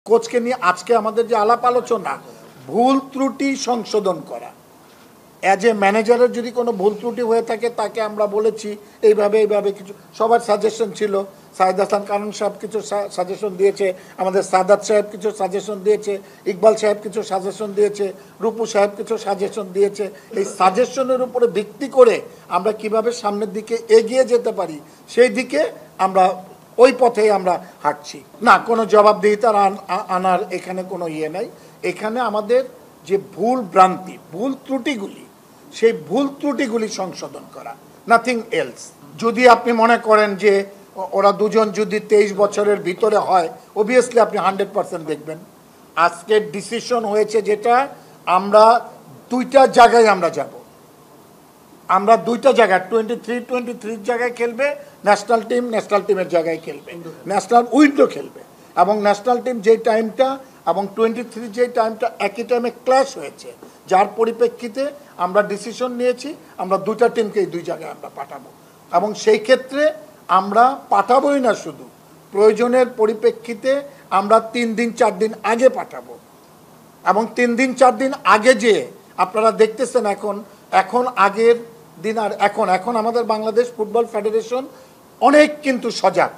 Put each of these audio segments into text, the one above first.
কোচকে নিয়ে আজকে আমাদের যে আলাপ আলোচনা, ভুল ত্রুটি সংশোধন করা। অ্যাজ এ ম্যানেজারের যদি কোনো ভুল ত্রুটি হয়ে থাকে তাকে আমরা বলেছি এইভাবে কিছু, সবার সাজেশন ছিল। সাইদ হাসান কারণ সাহেব কিছু সাজেশন দিয়েছে, আমাদের সাদাত সাহেব কিছু সাজেশন দিয়েছে, ইকবাল সাহেব কিছু সাজেশন দিয়েছে, রূপু সাহেব কিছু সাজেশন দিয়েছে। এই সাজেশনের উপরে ভিত্তি করে আমরা কিভাবে সামনের দিকে এগিয়ে যেতে পারি সেই দিকে আমরা ওই পথেই আমরা হাঁটছি। না, কোনো জবাবদিহিতার আনার এখানে কোনো নাই। এখানে আমাদের যে ভুল ভ্রান্তি, ভুল ত্রুটিগুলি, সেই ভুল ত্রুটিগুলি সংশোধন করা, নাথিং এলস। যদি আপনি মনে করেন যে ওরা দুজন যদি 23 বছরের ভিতরে হয়, অবভিয়াসলি আপনি 100% দেখবেন। আজকের ডিসিশন হয়েছে যেটা, আমরা দুইটা জায়গায় আমরা যাব। আমরা দুইটা জায়গায় 23 জায়গায় খেলবে ন্যাশনাল টিমের জায়গায় খেলবে, ন্যাশনাল উইন্ডো খেলবে। এবং ন্যাশনাল টিম যেই টাইমটা এবং 23 যেই টাইমটা একই টাইমে ক্ল্যাশ হয়েছে, যার পরিপ্রেক্ষিতে আমরা ডিসিশন নিয়েছি আমরা দুইটা টিমকেই দুই জায়গায় আমরা পাঠাবো। এবং সেই ক্ষেত্রে আমরা পাঠাবোই না, শুধু প্রয়োজনের পরিপ্রেক্ষিতে আমরা 3 দিন 4 দিন আগে পাঠাবো। এবং 3 দিন 4 দিন আগে যে আপনারা দেখতেছেন এখন আগের দিন আর এখন আমাদের বাংলাদেশ ফুটবল ফেডারেশন অনেক কিন্তু সজাগ,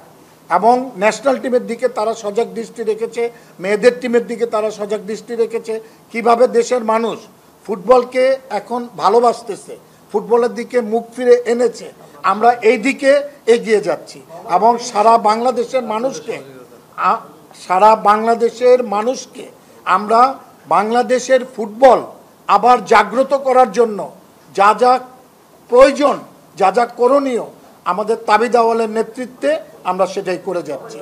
এবং ন্যাশনাল টিমের দিকে তারা সজাগ দৃষ্টি রেখেছে, মেয়েদের টিমের দিকে তারা সজাগ দৃষ্টি রেখেছে। কিভাবে দেশের মানুষ ফুটবলকে এখন ভালোবাসতেছে, ফুটবলের দিকে মুখ ফিরে এনেছে, আমরা এই দিকে এগিয়ে যাচ্ছি। এবং সারা বাংলাদেশের মানুষকে আমরা বাংলাদেশের ফুটবল আবার জাগ্রত করার জন্য যা যা প্রয়োজন, যা যা করণীয়, আমাদের তাবিদ আউয়ালের নেতৃত্বে আমরা সেটাই করে যাচ্ছি।